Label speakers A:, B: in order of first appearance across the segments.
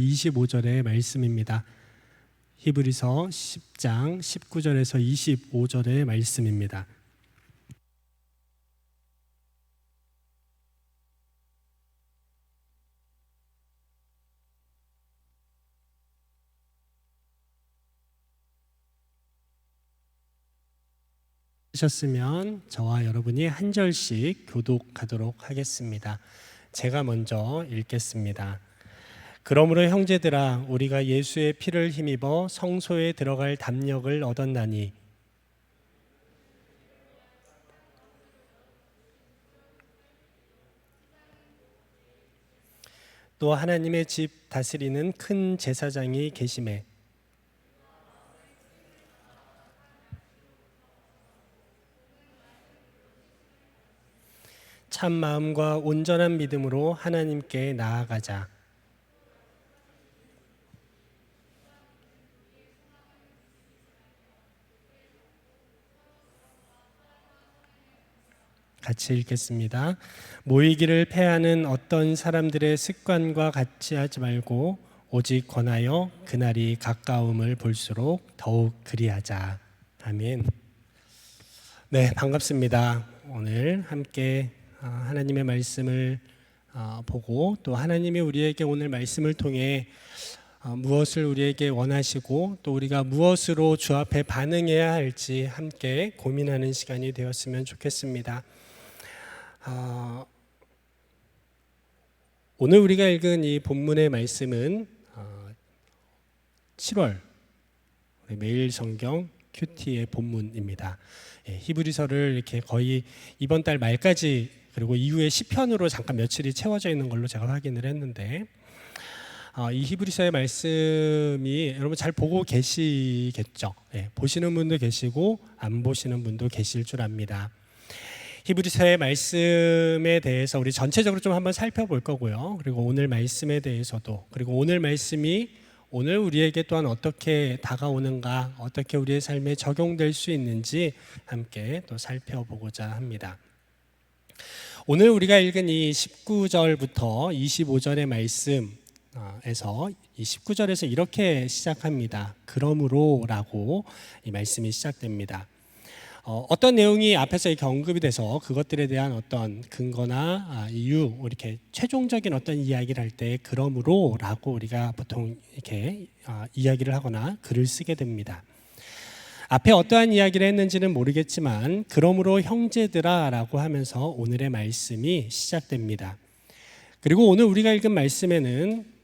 A: 25절의 말씀입니다. 히브리서 10장 19절에서 25절의 말씀입니다. 하셨으면 저와 여러분이 한 절씩 교독하도록 하겠습니다. 제가 먼저 읽겠습니다. 그러므로 형제들아, 우리가 예수의 피를 힘입어 성소에 들어갈 담력을 얻었나니 또 하나님의 집 다스리는 큰 제사장이 계심에 참 마음과 온전한 믿음으로 하나님께 나아가자. 같이 읽겠습니다. 모이기를 패하는 어떤 사람들의 습관과 같이 하지 말고 오직 권하여 그날이 가까움을 볼수록 더욱 그리하자. 아멘. 네, 반갑습니다. 오늘 함께 하나님의 말씀을 보고 또 하나님이 우리에게 오늘 말씀을 통해 무엇을 우리에게 원하시고 또 우리가 무엇으로 주 앞에 반응해야 할지 함께 고민하는 시간이 되었으면 좋겠습니다. 오늘 우리가 읽은 이 본문의 말씀은 7월 매일 성경 큐티의 본문입니다. 히브리서를 이렇게 거의 이번 달 말까지 그리고 이후에 시편으로 잠깐 며칠이 채워져 있는 걸로 제가 확인을 했는데 이 히브리서의 말씀이 여러분 잘 보고 계시겠죠? 보시는 분도 계시고 안 보시는 분도 계실 줄 압니다. 히브리서의 말씀에 대해서 우리 전체적으로 좀 한번 살펴볼 거고요. 그리고 오늘 말씀에 대해서도, 그리고 오늘 말씀이 오늘 우리에게 또한 어떻게 다가오는가, 어떻게 우리의 삶에 적용될 수 있는지 함께 또 살펴보고자 합니다. 오늘 우리가 읽은 이 19절부터 25절의 말씀에서 이 19절에서 이렇게 시작합니다. 그러므로라고 이 말씀이 시작됩니다. 어떤 내용이 앞에서 이렇게 언급이 돼서 그것들에 대한 어떤 근거나 이유, 이렇게 최종적인 어떤 이야기를 할 때 그러므로라고 우리가 보통 이렇게 이야기를 하거나 글을 쓰게 됩니다. 앞에 어떠한 이야기를 했는지는 모르겠지만 그러므로 형제들아라고 하면서 오늘의 말씀이 시작됩니다. 그리고 오늘 우리가 읽은 말씀에는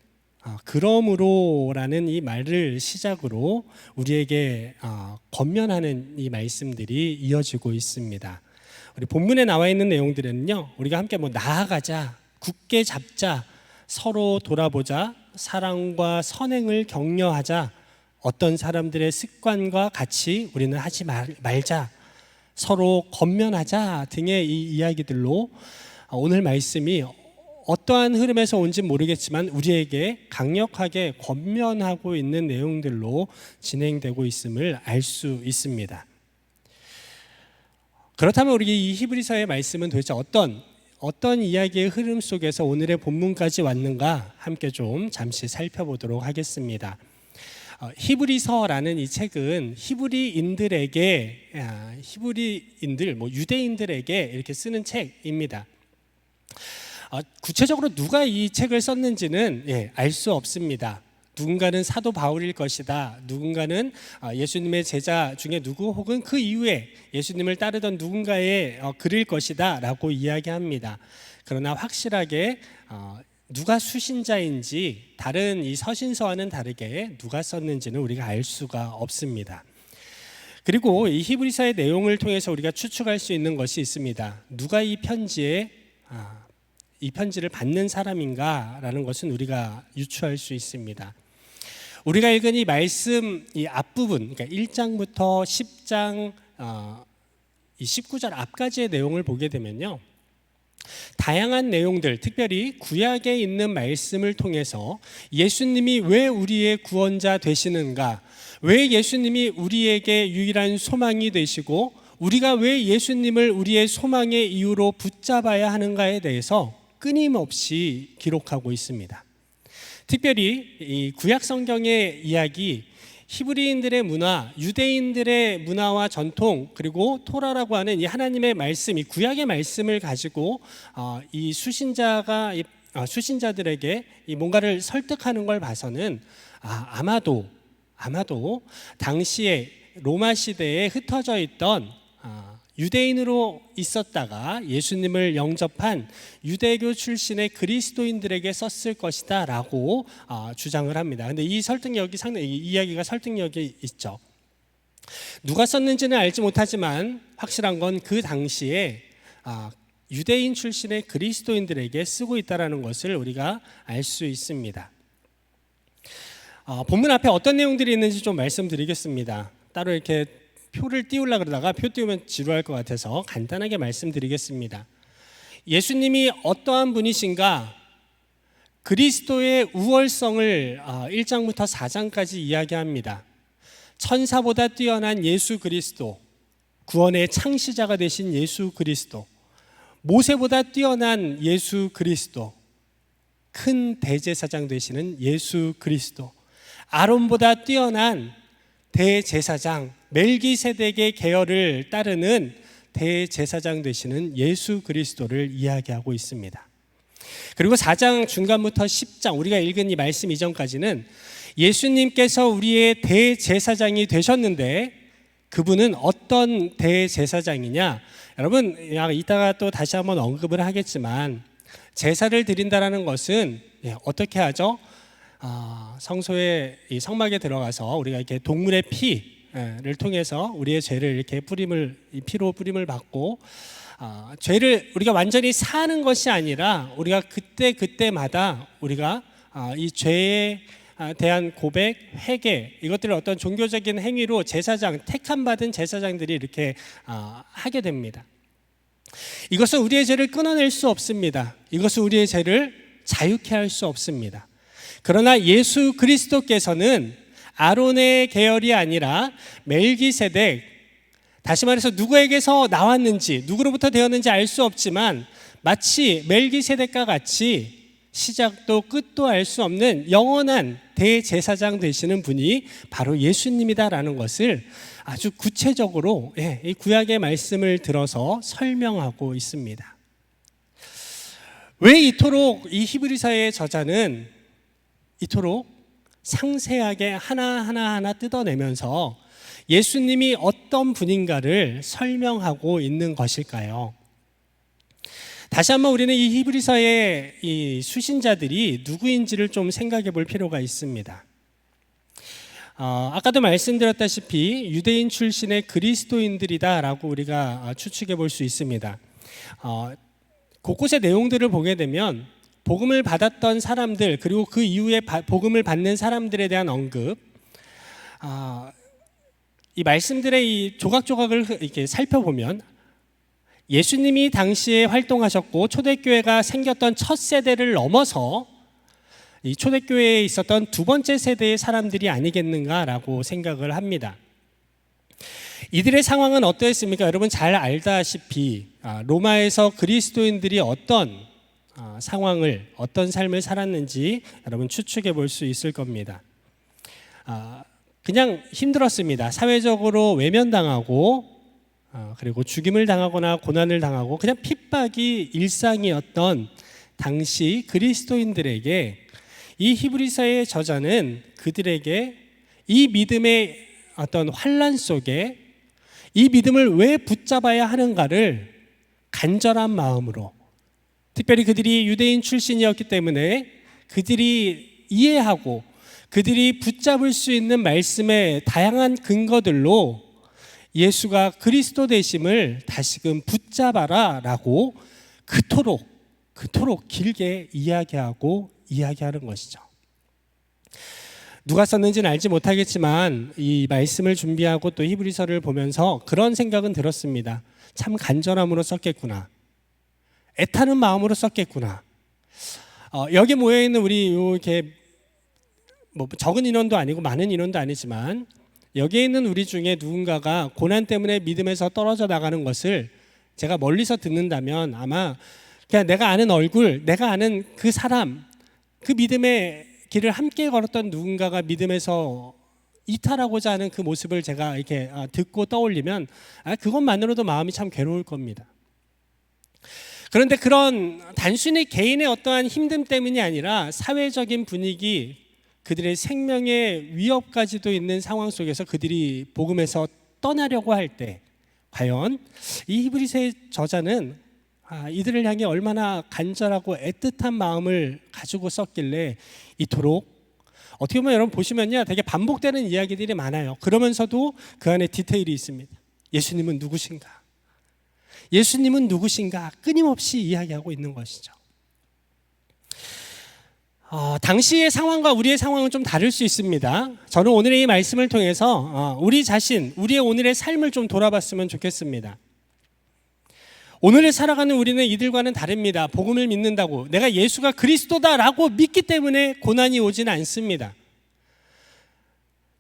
A: 그러므로라는 이 말을 시작으로 우리에게 권면하는 이 말씀들이 이어지고 있습니다. 우리 본문에 나와 있는 내용들은요, 우리가 함께 나아가자, 굳게 잡자, 서로 돌아보자, 사랑과 선행을 격려하자, 어떤 사람들의 습관과 같이 우리는 하지 말자, 서로 권면하자 등의 이 이야기들로 오늘 말씀이 어떠한 흐름에서 온지 모르겠지만 우리에게 강력하게 권면하고 있는 내용들로 진행되고 있음을 알 수 있습니다. 그렇다면 우리 이 히브리서의 말씀은 도대체 어떤 이야기의 흐름 속에서 오늘의 본문까지 왔는가 함께 좀 잠시 살펴보도록 하겠습니다. 히브리서라는 이 책은 유대인들에게 이렇게 쓰는 책입니다. 구체적으로 누가 이 책을 썼는지는 알 수 없습니다. 누군가는 사도 바울일 것이다. 누군가는 예수님의 제자 중에 누구 혹은 그 이후에 예수님을 따르던 누군가의 글일 것이다 라고 이야기합니다. 그러나 확실하게 누가 수신자인지 다른 이 서신서와는 다르게 누가 썼는지는 우리가 알 수가 없습니다. 그리고 이 히브리서의 내용을 통해서 우리가 추측할 수 있는 것이 있습니다. 누가 이 편지를 받는 사람인가라는 것은 우리가 유추할 수 있습니다. 우리가 읽은 이 말씀 이 앞부분, 그러니까 1장부터 10장 이 19절 앞까지의 내용을 보게 되면요, 다양한 내용들, 특별히 구약에 있는 말씀을 통해서 예수님이 왜 우리의 구원자 되시는가, 왜 예수님이 우리에게 유일한 소망이 되시고 우리가 왜 예수님을 우리의 소망의 이유로 붙잡아야 하는가에 대해서 끊임없이 기록하고 있습니다. 특별히 이 구약 성경의 이야기, 히브리인들의 문화, 유대인들의 문화와 전통, 그리고 토라라고 하는 이 하나님의 말씀, 이 구약의 말씀을 가지고 이 수신자들에게 이 뭔가를 설득하는 걸 봐서는 아마도 당시에 로마 시대에 흩어져 있던 유대인으로 있었다가 예수님을 영접한 유대교 출신의 그리스도인들에게 썼을 것이다 라고 주장을 합니다. 그런데 이 이야기가 설득력이 있죠. 누가 썼는지는 알지 못하지만 확실한 건 그 당시에 유대인 출신의 그리스도인들에게 쓰고 있다는 것을 우리가 알 수 있습니다. 본문 앞에 어떤 내용들이 있는지 좀 말씀드리겠습니다. 따로 이렇게 표를 띄우려고 그러다가 표 띄우면 지루할 것 같아서 간단하게 말씀드리겠습니다. 예수님이 어떠한 분이신가, 그리스도의 우월성을 1장부터 4장까지 이야기합니다. 천사보다 뛰어난 예수 그리스도, 구원의 창시자가 되신 예수 그리스도, 모세보다 뛰어난 예수 그리스도, 큰 대제사장 되시는 예수 그리스도, 아론보다 뛰어난 대제사장, 멜기세덱의 계열을 따르는 대제사장 되시는 예수 그리스도를 이야기하고 있습니다. 그리고 4장 중간부터 10장, 우리가 읽은 이 말씀 이전까지는 예수님께서 우리의 대제사장이 되셨는데 그분은 어떤 대제사장이냐? 여러분, 이따가 또 다시 한번 언급을 하겠지만 제사를 드린다라는 것은 어떻게 하죠? 성소의 이 성막에 들어가서 우리가 이렇게 동물의 피를 통해서 우리의 죄를 이렇게 피로 뿌림을 받고 죄를 우리가 완전히 사는 것이 아니라 우리가 그때마다 우리가 이 죄에 대한 고백, 회개, 이것들을 어떤 종교적인 행위로 택함 받은 제사장들이 이렇게 하게 됩니다. 이것은 우리의 죄를 끊어낼 수 없습니다. 이것은 우리의 죄를 자유케 할 수 없습니다. 그러나 예수 그리스도께서는 아론의 계열이 아니라 멜기세덱, 다시 말해서 누구에게서 나왔는지, 누구로부터 되었는지 알 수 없지만 마치 멜기세덱과 같이 시작도 끝도 알 수 없는 영원한 대제사장 되시는 분이 바로 예수님이다라는 것을 아주 구체적으로 이 구약의 말씀을 들어서 설명하고 있습니다. 왜 이토록 이 히브리서의 저자는 이토록 상세하게 하나하나 뜯어내면서 예수님이 어떤 분인가를 설명하고 있는 것일까요? 다시 한번 우리는 이 히브리서의 이 수신자들이 누구인지를 좀 생각해 볼 필요가 있습니다. 아까도 말씀드렸다시피 유대인 출신의 그리스도인들이다라고 우리가 추측해 볼 수 있습니다. 곳곳의 내용들을 보게 되면 복음을 받았던 사람들, 그리고 그 이후에 복음을 받는 사람들에 대한 언급, 이 말씀들의 이 조각조각을 이렇게 살펴보면 예수님이 당시에 활동하셨고 초대교회가 생겼던 첫 세대를 넘어서 이 초대교회에 있었던 두 번째 세대의 사람들이 아니겠는가라고 생각을 합니다. 이들의 상황은 어떠했습니까? 여러분 잘 알다시피 로마에서 그리스도인들이 어떤 상황을, 어떤 삶을 살았는지 여러분 추측해 볼 수 있을 겁니다. 그냥 힘들었습니다. 사회적으로 외면당하고 그리고 죽임을 당하거나 고난을 당하고 그냥 핍박이 일상이었던 당시 그리스도인들에게 이 히브리서의 저자는 그들에게 이 믿음의 어떤 환난 속에 이 믿음을 왜 붙잡아야 하는가를 간절한 마음으로, 특별히 그들이 유대인 출신이었기 때문에 그들이 이해하고 그들이 붙잡을 수 있는 말씀의 다양한 근거들로 예수가 그리스도 되심을 다시금 붙잡아라 라고 그토록 길게 이야기하는 것이죠. 누가 썼는지는 알지 못하겠지만 이 말씀을 준비하고 또 히브리서를 보면서 그런 생각은 들었습니다. 참 간절함으로 썼겠구나. 애타는 마음으로 썼겠구나. 여기 모여있는 우리 이렇게 적은 인원도 아니고 많은 인원도 아니지만 여기에 있는 우리 중에 누군가가 고난 때문에 믿음에서 떨어져 나가는 것을 제가 멀리서 듣는다면 아마 그냥 내가 아는 얼굴, 내가 아는 그 사람, 그 믿음의 길을 함께 걸었던 누군가가 믿음에서 이탈하고자 하는 그 모습을 제가 이렇게 듣고 떠올리면 그것만으로도 마음이 참 괴로울 겁니다. 그런데 그런 단순히 개인의 어떠한 힘듦 때문이 아니라 사회적인 분위기, 그들의 생명의 위협까지도 있는 상황 속에서 그들이 복음에서 떠나려고 할 때 과연 이 히브리서의 저자는 이들을 향해 얼마나 간절하고 애틋한 마음을 가지고 썼길래 이토록, 어떻게 보면 여러분 보시면요 되게 반복되는 이야기들이 많아요. 그러면서도 그 안에 디테일이 있습니다. 예수님은 누구신가? 예수님은 누구신가? 끊임없이 이야기하고 있는 것이죠. 당시의 상황과 우리의 상황은 좀 다를 수 있습니다. 저는 오늘의 이 말씀을 통해서 우리 자신, 우리의 오늘의 삶을 좀 돌아봤으면 좋겠습니다. 오늘을 살아가는 우리는 이들과는 다릅니다. 복음을 믿는다고 내가 예수가 그리스도다라고 믿기 때문에 고난이 오지는 않습니다.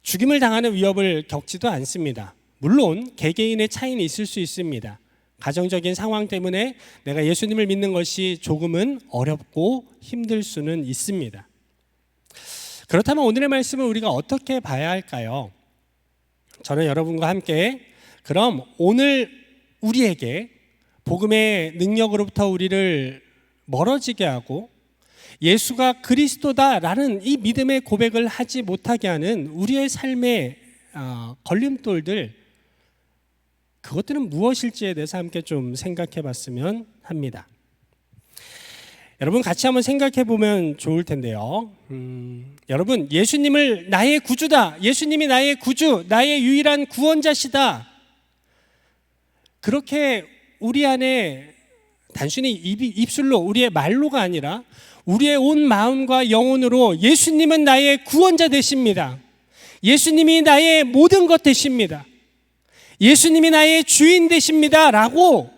A: 죽임을 당하는 위협을 겪지도 않습니다. 물론 개개인의 차이는 있을 수 있습니다. 가정적인 상황 때문에 내가 예수님을 믿는 것이 조금은 어렵고 힘들 수는 있습니다. 그렇다면 오늘의 말씀을 우리가 어떻게 봐야 할까요? 저는 여러분과 함께 그럼 오늘 우리에게 복음의 능력으로부터 우리를 멀어지게 하고 예수가 그리스도다라는 이 믿음의 고백을 하지 못하게 하는 우리의 삶의 걸림돌들, 그것들은 무엇일지에 대해서 함께 좀 생각해 봤으면 합니다. 여러분 같이 한번 생각해 보면 좋을 텐데요. 여러분, 예수님을 나의 구주다, 예수님이 나의 구주, 나의 유일한 구원자시다, 그렇게 우리 안에 단순히 입술로, 우리의 말로가 아니라 우리의 온 마음과 영혼으로 예수님은 나의 구원자 되십니다, 예수님이 나의 모든 것 되십니다, 예수님이 나의 주인 되십니다 라고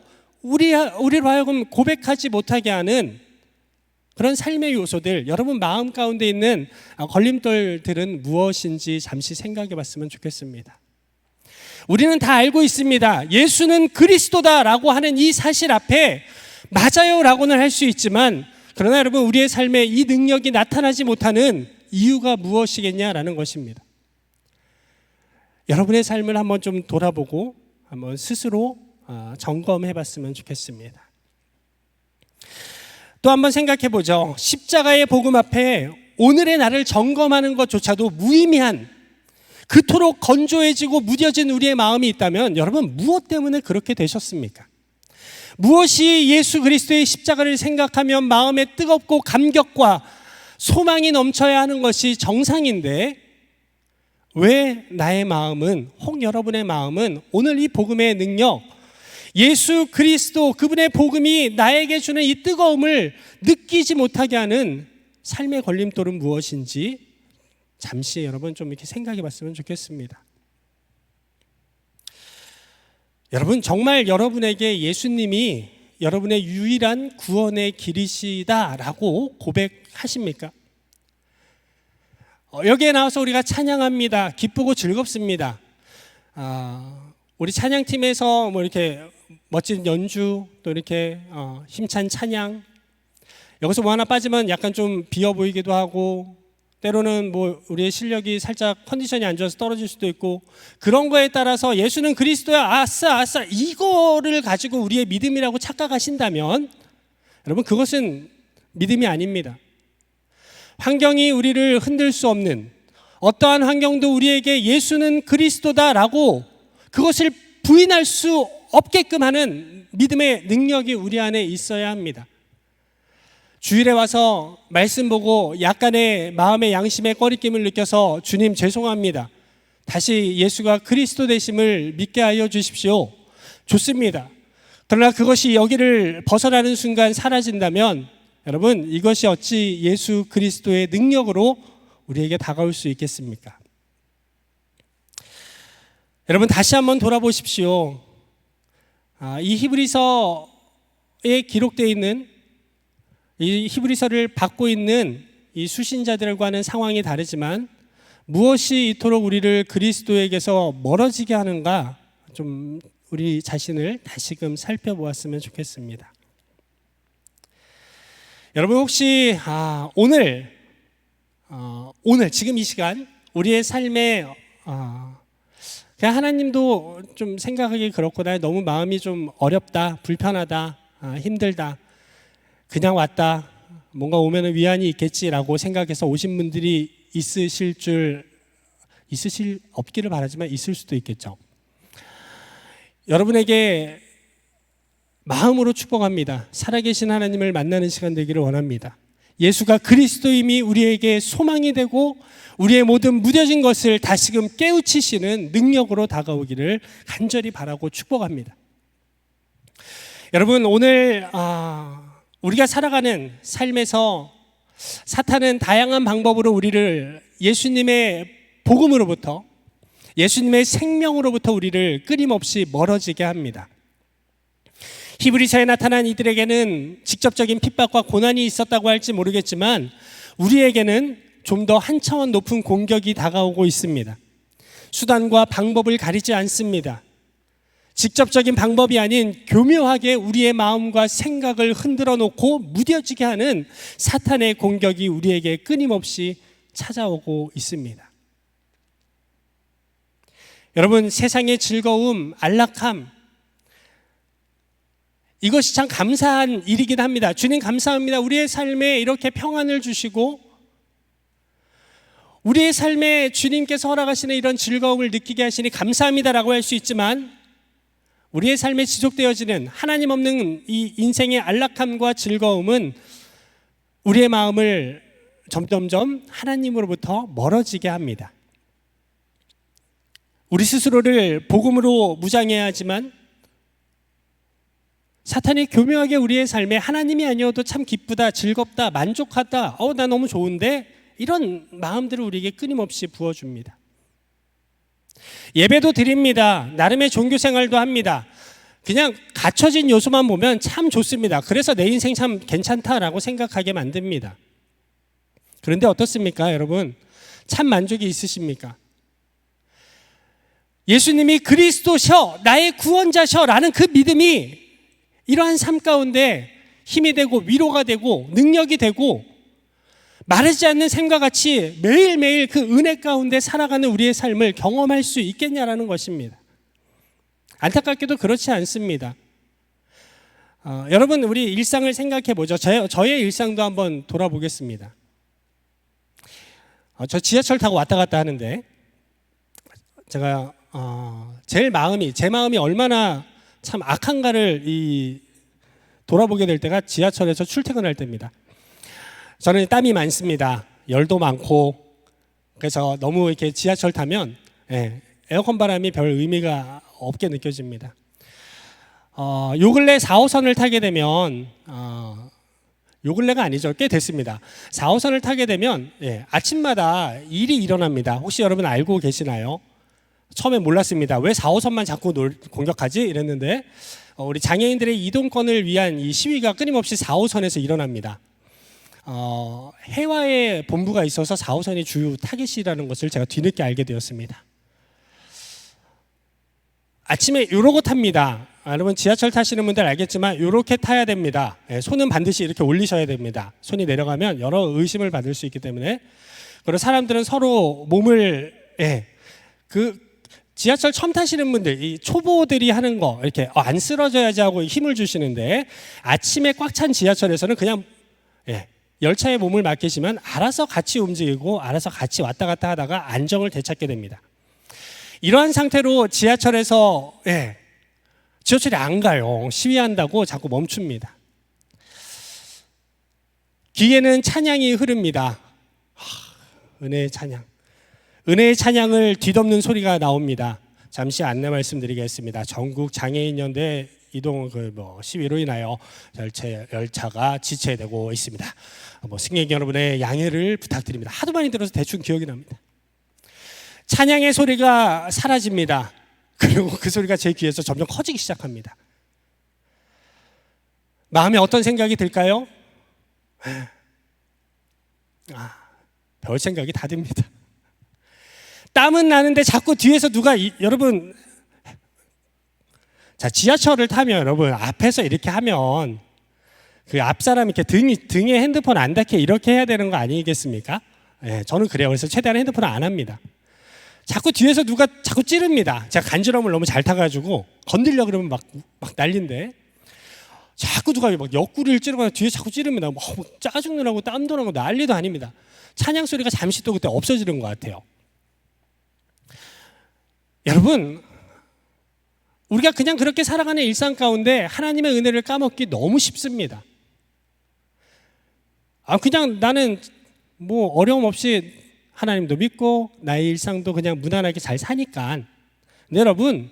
A: 우리로 하여금 고백하지 못하게 하는 그런 삶의 요소들, 여러분 마음 가운데 있는 걸림돌들은 무엇인지 잠시 생각해 봤으면 좋겠습니다. 우리는 다 알고 있습니다. 예수는 그리스도다라고 하는 이 사실 앞에 맞아요 라고는 할 수 있지만, 그러나 여러분 우리의 삶에 이 능력이 나타나지 못하는 이유가 무엇이겠냐라는 것입니다. 여러분의 삶을 한번 좀 돌아보고 한번 스스로 점검해 봤으면 좋겠습니다. 또 한번 생각해 보죠. 십자가의 복음 앞에 오늘의 나를 점검하는 것조차도 무의미한, 그토록 건조해지고 무뎌진 우리의 마음이 있다면 여러분 무엇 때문에 그렇게 되셨습니까? 무엇이 예수 그리스도의 십자가를 생각하면 마음에 뜨겁고 감격과 소망이 넘쳐야 하는 것이 정상인데, 왜 나의 마음은, 혹 여러분의 마음은 오늘 이 복음의 능력, 예수 그리스도 그분의 복음이 나에게 주는 이 뜨거움을 느끼지 못하게 하는 삶의 걸림돌은 무엇인지 잠시 여러분 좀 이렇게 생각해 봤으면 좋겠습니다. 여러분 정말 여러분에게 예수님이 여러분의 유일한 구원의 길이시다라고 고백하십니까? 여기에 나와서 우리가 찬양합니다. 기쁘고 즐겁습니다. 우리 찬양팀에서 뭐 이렇게 멋진 연주, 또 이렇게 힘찬 찬양, 여기서 뭐 하나 빠지면 약간 좀 비어 보이기도 하고, 때로는 뭐 우리의 실력이 살짝 컨디션이 안 좋아서 떨어질 수도 있고, 그런 거에 따라서 예수는 그리스도야, 아싸 이거를 가지고 우리의 믿음이라고 착각하신다면 여러분 그것은 믿음이 아닙니다. 환경이 우리를 흔들 수 없는, 어떠한 환경도 우리에게 예수는 그리스도다라고 그것을 부인할 수 없게끔 하는 믿음의 능력이 우리 안에 있어야 합니다. 주일에 와서 말씀 보고 약간의 마음의 양심의 꺼리낌을 느껴서 주님 죄송합니다, 다시 예수가 그리스도 되심을 믿게 하여 주십시오, 좋습니다. 그러나 그것이 여기를 벗어나는 순간 사라진다면 여러분 이것이 어찌 예수 그리스도의 능력으로 우리에게 다가올 수 있겠습니까? 여러분 다시 한번 돌아보십시오. 이 히브리서에 기록되어 있는, 이 히브리서를 받고 있는 이 수신자들과는 상황이 다르지만 무엇이 이토록 우리를 그리스도에게서 멀어지게 하는가, 좀 우리 자신을 다시금 살펴보았으면 좋겠습니다. 여러분 혹시 오늘 오늘 지금 이 시간 우리의 삶에 그냥 하나님도 좀 생각하기 그렇구나, 너무 마음이 좀 어렵다, 불편하다, 힘들다, 그냥 왔다, 뭔가 오면은 위안이 있겠지라고 생각해서 오신 분들이 있으실 없기를 바라지만 있을 수도 있겠죠. 여러분에게 마음으로 축복합니다. 살아계신 하나님을 만나는 시간 되기를 원합니다. 예수가 그리스도임이 우리에게 소망이 되고 우리의 모든 무뎌진 것을 다시금 깨우치시는 능력으로 다가오기를 간절히 바라고 축복합니다. 여러분, 오늘 우리가 살아가는 삶에서 사탄은 다양한 방법으로 우리를 예수님의 복음으로부터, 예수님의 생명으로부터 우리를 끊임없이 멀어지게 합니다. 히브리서에 나타난 이들에게는 직접적인 핍박과 고난이 있었다고 할지 모르겠지만 우리에게는 좀 더 한 차원 높은 공격이 다가오고 있습니다. 수단과 방법을 가리지 않습니다. 직접적인 방법이 아닌 교묘하게 우리의 마음과 생각을 흔들어 놓고 무뎌지게 하는 사탄의 공격이 우리에게 끊임없이 찾아오고 있습니다. 여러분, 세상의 즐거움, 안락함, 이것이 참 감사한 일이긴 합니다. 주님 감사합니다. 우리의 삶에 이렇게 평안을 주시고 우리의 삶에 주님께서 허락하시는 이런 즐거움을 느끼게 하시니 감사합니다라고 할 수 있지만 우리의 삶에 지속되어지는 하나님 없는 이 인생의 안락함과 즐거움은 우리의 마음을 점점점 하나님으로부터 멀어지게 합니다. 우리 스스로를 복음으로 무장해야 하지만 사탄이 교묘하게 우리의 삶에 하나님이 아니어도 참 기쁘다, 즐겁다, 만족하다, 나 너무 좋은데, 이런 마음들을 우리에게 끊임없이 부어줍니다. 예배도 드립니다. 나름의 종교생활도 합니다. 그냥 갖춰진 요소만 보면 참 좋습니다. 그래서 내 인생 참 괜찮다라고 생각하게 만듭니다. 그런데 어떻습니까, 여러분? 참 만족이 있으십니까? 예수님이 그리스도셔, 나의 구원자셔 라는 그 믿음이 이러한 삶 가운데 힘이 되고 위로가 되고 능력이 되고 마르지 않는 샘과 같이 매일매일 그 은혜 가운데 살아가는 우리의 삶을 경험할 수 있겠냐라는 것입니다. 안타깝게도 그렇지 않습니다. 여러분, 우리 일상을 생각해 보죠. 저의 일상도 한번 돌아보겠습니다. 저 지하철 타고 왔다 갔다 하는데 제가 제 마음이 얼마나 참 악한가를 돌아보게 될 때가 지하철에서 출퇴근할 때입니다. 저는 땀이 많습니다. 열도 많고 그래서 너무 이렇게 지하철 타면 에어컨 바람이 별 의미가 없게 느껴집니다. 요 근래 4호선을 타게 되면 요 근래가 아니죠. 꽤 됐습니다. 4호선을 타게 되면 아침마다 일이 일어납니다. 혹시 여러분 알고 계시나요? 처음에 몰랐습니다. 왜 4호선만 자꾸 공격하지? 이랬는데 우리 장애인들의 이동권을 위한 이 시위가 끊임없이 4호선에서 일어납니다. 해화의 본부가 있어서 4호선이 주요 타깃이라는 것을 제가 뒤늦게 알게 되었습니다. 아침에 요러고 탑니다. 여러분 지하철 타시는 분들 알겠지만 요렇게 타야 됩니다. 손은 반드시 이렇게 올리셔야 됩니다. 손이 내려가면 여러 의심을 받을 수 있기 때문에. 그리고 사람들은 서로 몸을 지하철 처음 타시는 분들, 이 초보들이 하는 거 이렇게 안 쓰러져야지 하고 힘을 주시는데 아침에 꽉 찬 지하철에서는 그냥 열차에 몸을 맡기시면 알아서 같이 움직이고 알아서 같이 왔다 갔다 하다가 안정을 되찾게 됩니다. 이러한 상태로 지하철에서 지하철이 안 가요. 시위한다고 자꾸 멈춥니다. 귀에는 찬양이 흐릅니다. 은혜의 찬양. 은혜의 찬양을 뒤덮는 소리가 나옵니다. 잠시 안내 말씀드리겠습니다. 전국 장애인연대 이동 시위로 인하여 열차가 지체되고 있습니다. 승객 여러분의 양해를 부탁드립니다. 하도 많이 들어서 대충 기억이 납니다. 찬양의 소리가 사라집니다. 그리고 그 소리가 제 귀에서 점점 커지기 시작합니다. 마음에 어떤 생각이 들까요? 별 생각이 다 듭니다. 땀은 나는데 자꾸 뒤에서 누가 여러분 지하철을 타면 여러분 앞에서 이렇게 하면 그 앞 사람이 이렇게 등에 핸드폰 안 닿게 이렇게 해야 되는 거 아니겠습니까? 예, 저는 그래요. 그래서 최대한 핸드폰을 안 합니다. 자꾸 뒤에서 누가 자꾸 찌릅니다. 제가 간지럼을 너무 잘 타가지고 건들려 그러면 막 난리인데 자꾸 누가 막 옆구리를 찌르거나 뒤에 자꾸 찌릅니다. 막 짜증 나고 땀도 나고 난리도 아닙니다. 찬양 소리가 잠시 또 그때 없어지는 것 같아요. 여러분, 우리가 그냥 그렇게 살아가는 일상 가운데 하나님의 은혜를 까먹기 너무 쉽습니다. 그냥 나는 뭐 어려움 없이 하나님도 믿고 나의 일상도 그냥 무난하게 잘 사니까. 근데 여러분,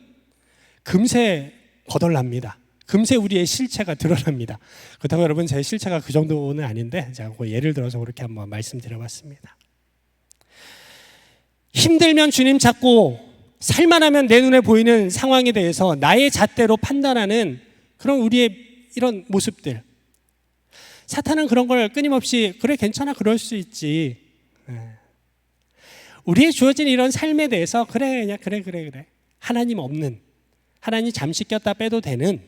A: 금세 거덜납니다. 금세 우리의 실체가 드러납니다. 그렇다고 여러분 제 실체가 그 정도는 아닌데 제가 예를 들어서 그렇게 한번 말씀드려봤습니다. 힘들면 주님 찾고 살만하면 내 눈에 보이는 상황에 대해서 나의 잣대로 판단하는 그런 우리의 이런 모습들. 사탄은 그런 걸 끊임없이 그래 괜찮아 그럴 수 있지. 우리의 주어진 이런 삶에 대해서 그래 하나님 없는, 하나님 잠시 꼈다 빼도 되는.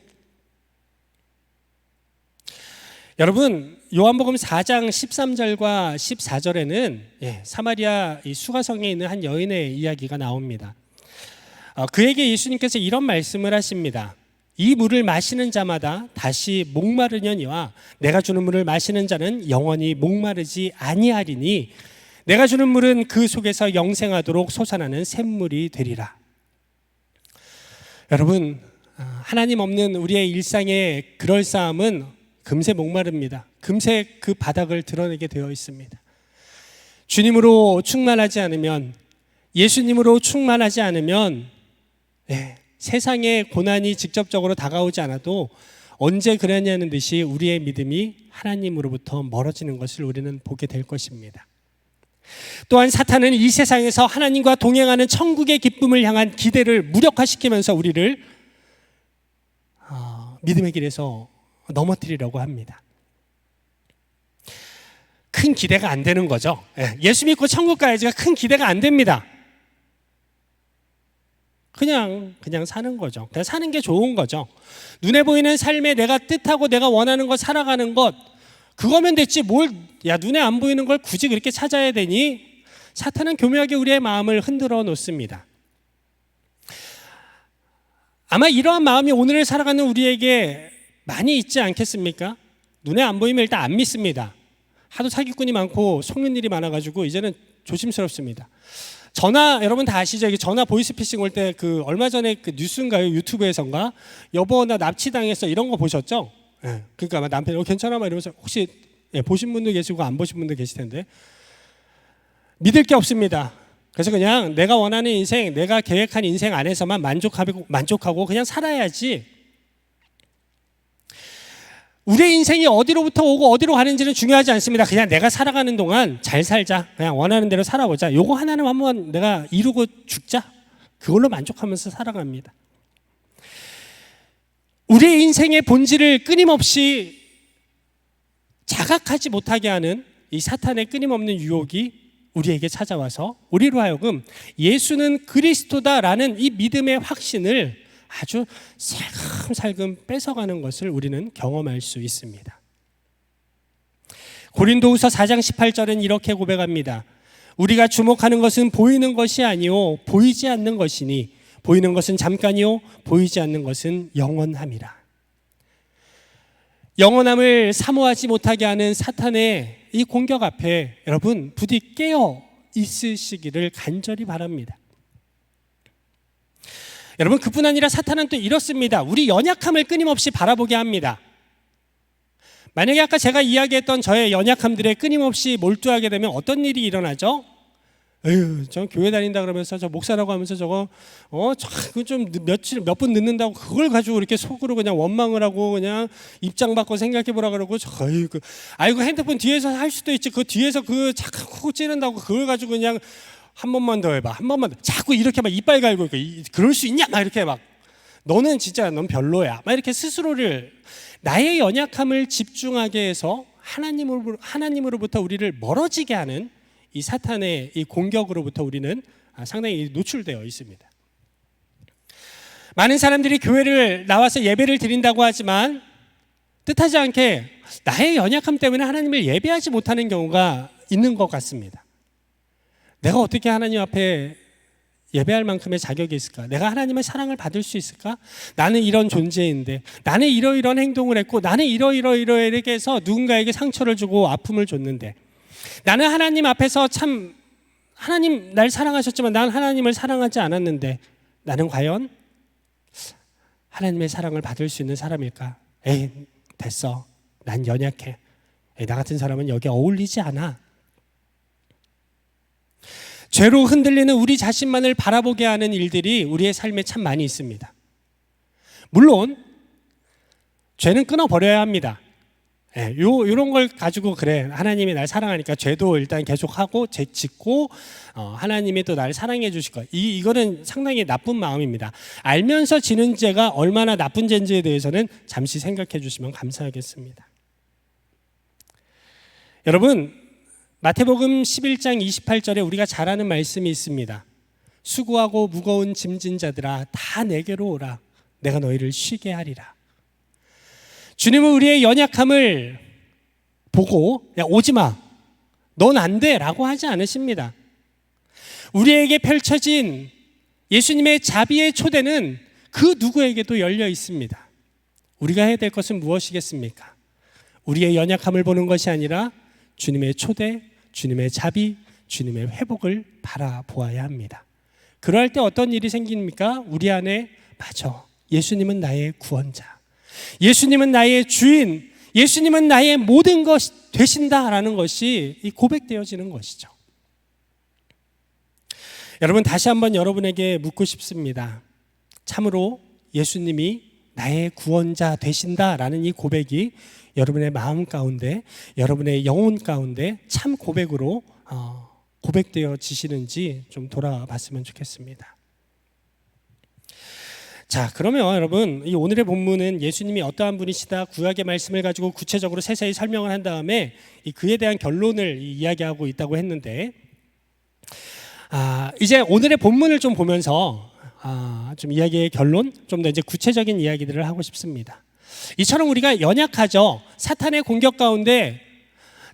A: 여러분, 요한복음 4장 13절과 14절에는 사마리아 이 수가성에 있는 한 여인의 이야기가 나옵니다. 그에게 예수님께서 이런 말씀을 하십니다. 이 물을 마시는 자마다 다시 목마르려니와 내가 주는 물을 마시는 자는 영원히 목마르지 아니하리니 내가 주는 물은 그 속에서 영생하도록 솟아나는 샘물이 되리라. 여러분, 하나님 없는 우리의 일상의 그럴싸함은 금세 목마릅니다. 금세 그 바닥을 드러내게 되어 있습니다. 주님으로 충만하지 않으면, 예수님으로 충만하지 않으면 세상의 고난이 직접적으로 다가오지 않아도 언제 그랬냐는 듯이 우리의 믿음이 하나님으로부터 멀어지는 것을 우리는 보게 될 것입니다. 또한 사탄은 이 세상에서 하나님과 동행하는 천국의 기쁨을 향한 기대를 무력화시키면서 우리를 믿음의 길에서 넘어뜨리려고 합니다. 큰 기대가 안 되는 거죠. 예수 믿고 천국 가야지가 큰 기대가 안 됩니다. 그냥 사는 거죠. 그냥 사는 게 좋은 거죠. 눈에 보이는 삶에 내가 뜻하고 내가 원하는 것 살아가는 것, 그거면 됐지 눈에 안 보이는 걸 굳이 그렇게 찾아야 되니? 사탄은 교묘하게 우리의 마음을 흔들어 놓습니다. 아마 이러한 마음이 오늘을 살아가는 우리에게 많이 있지 않겠습니까? 눈에 안 보이면 일단 안 믿습니다. 하도 사기꾼이 많고 속는 일이 많아가지고 이제는 조심스럽습니다. 전화, 여러분 다 아시죠? 전화 보이스피싱 올 때 그 얼마 전에 그 뉴스인가요? 유튜브에선가? 여보 나 납치당했어 이런 거 보셨죠? 그러니까 아마 남편이 괜찮아? 막 이러면서 혹시 보신 분도 계시고 안 보신 분도 계실 텐데 믿을 게 없습니다. 그래서 그냥 내가 원하는 인생, 내가 계획한 인생 안에서만 만족하고 그냥 살아야지. 우리의 인생이 어디로부터 오고 어디로 가는지는 중요하지 않습니다. 그냥 내가 살아가는 동안 잘 살자. 그냥 원하는 대로 살아보자. 요거 하나는 한번 내가 이루고 죽자. 그걸로 만족하면서 살아갑니다. 우리의 인생의 본질을 끊임없이 자각하지 못하게 하는 이 사탄의 끊임없는 유혹이 우리에게 찾아와서 우리로 하여금 예수는 그리스도다라는 이 믿음의 확신을 아주 살금살금 뺏어가는 것을 우리는 경험할 수 있습니다. 고린도후서 4장 18절은 이렇게 고백합니다. 우리가 주목하는 것은 보이는 것이 아니요 보이지 않는 것이니 보이는 것은 잠깐이요 보이지 않는 것은 영원함이라. 영원함을 사모하지 못하게 하는 사탄의 이 공격 앞에 여러분 부디 깨어 있으시기를 간절히 바랍니다. 여러분, 그뿐 아니라 사탄은 또 이렇습니다. 우리 연약함을 끊임없이 바라보게 합니다. 만약에 아까 제가 이야기했던 저의 연약함들에 끊임없이 몰두하게 되면 어떤 일이 일어나죠? 저 교회 다닌다 그러면서 저 목사라고 하면서 저거 좀 몇 분 늦는다고 그걸 가지고 이렇게 속으로 그냥 원망을 하고 그냥 입장 바꿔 생각해 보라 그러고 핸드폰 뒤에서 할 수도 있지. 그 뒤에서 그 자꾸 찌른다고 그걸 가지고 그냥 한 번만 더 해봐. 한 번만 더. 자꾸 이렇게 막 이빨 갈고 그럴 수 있냐? 막 이렇게 막 너는 진짜 넌 별로야. 막 이렇게 스스로를 나의 연약함을 집중하게 해서 하나님으로부터 우리를 멀어지게 하는 이 사탄의 이 공격으로부터 우리는 상당히 노출되어 있습니다. 많은 사람들이 교회를 나와서 예배를 드린다고 하지만 뜻하지 않게 나의 연약함 때문에 하나님을 예배하지 못하는 경우가 있는 것 같습니다. 내가 어떻게 하나님 앞에 예배할 만큼의 자격이 있을까? 내가 하나님의 사랑을 받을 수 있을까? 나는 이런 존재인데, 나는 이러이러한 행동을 했고, 나는 이렇게 해서 누군가에게 상처를 주고 아픔을 줬는데, 나는 하나님 앞에서 참 하나님 날 사랑하셨지만 난 하나님을 사랑하지 않았는데, 나는 과연 하나님의 사랑을 받을 수 있는 사람일까? 에이, 됐어. 난 연약해. 에이, 나 같은 사람은 여기 어울리지 않아. 죄로 흔들리는 우리 자신만을 바라보게 하는 일들이 우리의 삶에 참 많이 있습니다. 물론 죄는 끊어버려야 합니다. 이런 걸 가지고 그래, 하나님이 날 사랑하니까 죄도 일단 계속하고 죄 짓고 하나님이 또 나를 사랑해 주실 거예요. 이거는 상당히 나쁜 마음입니다. 알면서 지는 죄가 얼마나 나쁜 죄인지에 대해서는 잠시 생각해 주시면 감사하겠습니다. 여러분, 마태복음 11장 28절에 우리가 잘 아는 말씀이 있습니다. 수고하고 무거운 짐진 자들아 다 내게로 오라. 내가 너희를 쉬게 하리라. 주님은 우리의 연약함을 보고 야, 오지 마. 넌 안 돼. 라고 하지 않으십니다. 우리에게 펼쳐진 예수님의 자비의 초대는 그 누구에게도 열려 있습니다. 우리가 해야 될 것은 무엇이겠습니까? 우리의 연약함을 보는 것이 아니라 주님의 초대, 주님의 자비, 주님의 회복을 바라보아야 합니다. 그럴 때 어떤 일이 생깁니까? 우리 안에 맞아. 예수님은 나의 구원자. 예수님은 나의 주인. 예수님은 나의 모든 것이 되신다라는 것이 고백되어지는 것이죠. 여러분, 다시 한번 여러분에게 묻고 싶습니다. 참으로 예수님이 나의 구원자 되신다라는 이 고백이 여러분의 마음 가운데, 여러분의 영혼 가운데 참 고백으로 고백되어지시는지 좀 돌아봤으면 좋겠습니다. 자, 그러면 여러분, 이 오늘의 본문은 예수님이 어떠한 분이시다 구약의 말씀을 가지고 구체적으로 세세히 설명을 한 다음에 그에 대한 결론을 이야기하고 있다고 했는데, 이제 오늘의 본문을 좀 보면서 좀 이야기의 결론, 좀 더 이제 구체적인 이야기들을 하고 싶습니다. 이처럼 우리가 연약하죠. 사탄의 공격 가운데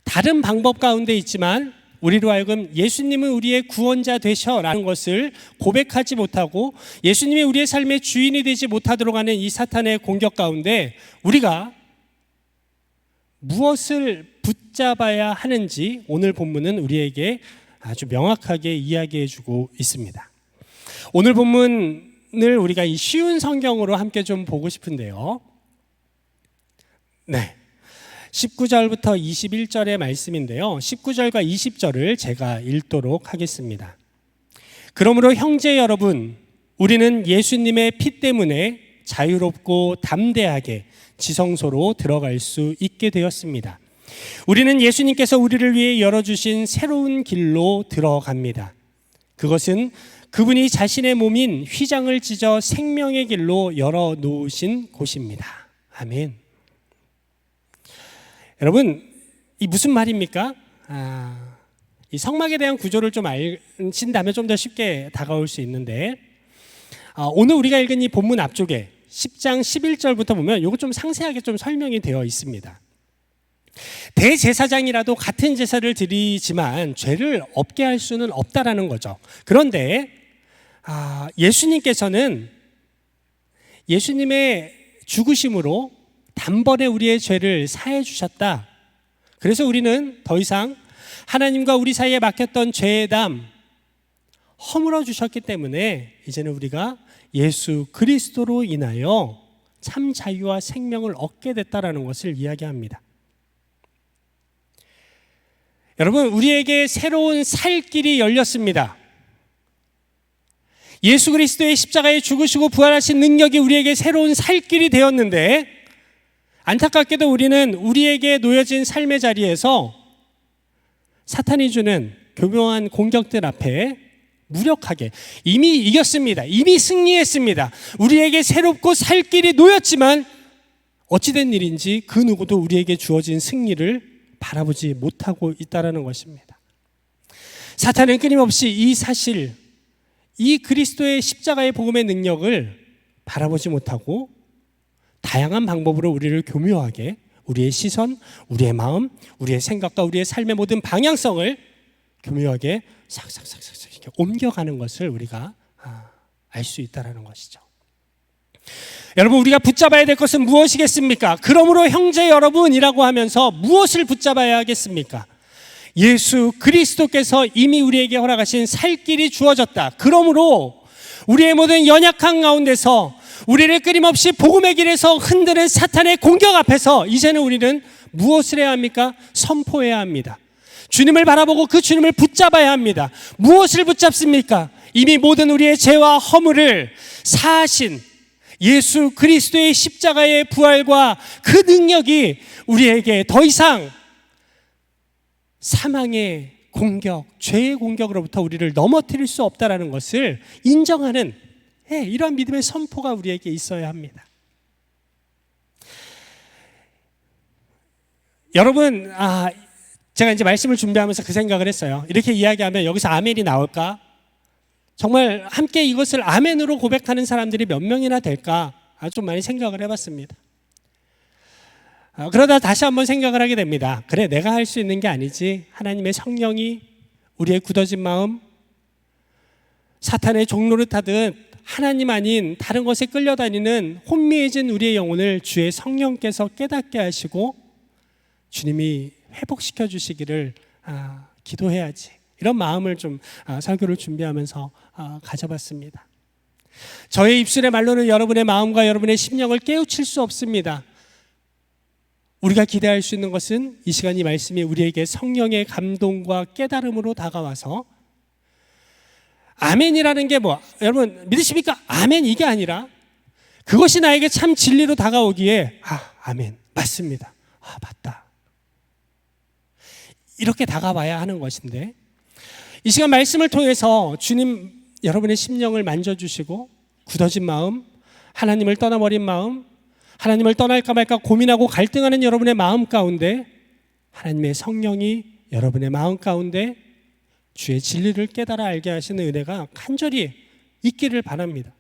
A: 다른 방법 가운데 있지만 우리로 하여금 예수님은 우리의 구원자 되셔라는 것을 고백하지 못하고 예수님이 우리의 삶의 주인이 되지 못하도록 하는 이 사탄의 공격 가운데 우리가 무엇을 붙잡아야 하는지 오늘 본문은 우리에게 아주 명확하게 이야기해 주고 있습니다. 오늘 본문을 우리가 이 쉬운 성경으로 함께 좀 보고 싶은데요. 네, 19절부터 21절의 말씀인데요. 19절과 20절을 제가 읽도록 하겠습니다. 그러므로 형제 여러분, 우리는 예수님의 피 때문에 자유롭고 담대하게 지성소로 들어갈 수 있게 되었습니다. 우리는 예수님께서 우리를 위해 열어주신 새로운 길로 들어갑니다. 그것은 그분이 자신의 몸인 휘장을 찢어 생명의 길로 열어놓으신 곳입니다. 아멘. 여러분, 이 무슨 말입니까? 이 성막에 대한 구조를 좀 아신다면 좀 더 쉽게 다가올 수 있는데, 오늘 우리가 읽은 이 본문 앞쪽에 10장 11절부터 보면 이거 좀 상세하게 좀 설명이 되어 있습니다. 대제사장이라도 같은 제사를 드리지만 죄를 없게 할 수는 없다라는 거죠. 그런데 예수님께서는 예수님의 죽으심으로 단번에 우리의 죄를 사해 주셨다. 그래서 우리는 더 이상 하나님과 우리 사이에 막혔던 죄의 담 허물어 주셨기 때문에 이제는 우리가 예수 그리스도로 인하여 참 자유와 생명을 얻게 됐다라는 것을 이야기합니다. 여러분, 우리에게 새로운 살 길이 열렸습니다. 예수 그리스도의 십자가에 죽으시고 부활하신 능력이 우리에게 새로운 살 길이 되었는데, 안타깝게도 우리는 우리에게 놓여진 삶의 자리에서 사탄이 주는 교묘한 공격들 앞에 무력하게 이미 이겼습니다. 이미 승리했습니다. 우리에게 새롭고 살 길이 놓였지만 어찌된 일인지 그 누구도 우리에게 주어진 승리를 바라보지 못하고 있다는 것입니다. 사탄은 끊임없이 이 사실, 이 그리스도의 십자가의 복음의 능력을 바라보지 못하고 다양한 방법으로 우리를 교묘하게 우리의 시선, 우리의 마음, 우리의 생각과 우리의 삶의 모든 방향성을 교묘하게 싹싹싹싹 이렇게 옮겨가는 것을 우리가 알 수 있다라는 것이죠. 여러분, 우리가 붙잡아야 될 것은 무엇이겠습니까? 그러므로 형제 여러분이라고 하면서 무엇을 붙잡아야 하겠습니까? 예수 그리스도께서 이미 우리에게 허락하신 살 길이 주어졌다. 그러므로 우리의 모든 연약한 가운데서 우리를 끊임없이 복음의 길에서 흔드는 사탄의 공격 앞에서 이제는 우리는 무엇을 해야 합니까? 선포해야 합니다. 주님을 바라보고 그 주님을 붙잡아야 합니다. 무엇을 붙잡습니까? 이미 모든 우리의 죄와 허물을 사하신 예수 그리스도의 십자가의 부활과 그 능력이 우리에게 더 이상 사망의 공격, 죄의 공격으로부터 우리를 넘어뜨릴 수 없다라는 것을 인정하는 이러한 믿음의 선포가 우리에게 있어야 합니다. 여러분, 제가 이제 말씀을 준비하면서 그 생각을 했어요. 이렇게 이야기하면 여기서 아멘이 나올까? 정말 함께 이것을 아멘으로 고백하는 사람들이 몇 명이나 될까? 좀 많이 생각을 해봤습니다. 그러다 다시 한번 생각을 하게 됩니다. 그래, 내가 할 수 있는 게 아니지. 하나님의 성령이 우리의 굳어진 마음, 사탄의 종로를 타듯 하나님 아닌 다른 것에 끌려다니는 혼미해진 우리의 영혼을 주의 성령께서 깨닫게 하시고 주님이 회복시켜 주시기를 기도해야지. 이런 마음을 좀 설교를 준비하면서 가져봤습니다. 저의 입술의 말로는 여러분의 마음과 여러분의 심령을 깨우칠 수 없습니다. 우리가 기대할 수 있는 것은 이 시간 이 말씀이 우리에게 성령의 감동과 깨달음으로 다가와서 아멘이라는 게 여러분 믿으십니까? 아멘 이게 아니라 그것이 나에게 참 진리로 다가오기에 아멘 맞습니다. 맞다. 이렇게 다가와야 하는 것인데 이 시간 말씀을 통해서 주님 여러분의 심령을 만져주시고 굳어진 마음, 하나님을 떠나버린 마음, 하나님을 떠날까 말까 고민하고 갈등하는 여러분의 마음 가운데 하나님의 성령이 여러분의 마음 가운데 주의 진리를 깨달아 알게 하시는 은혜가 간절히 있기를 바랍니다.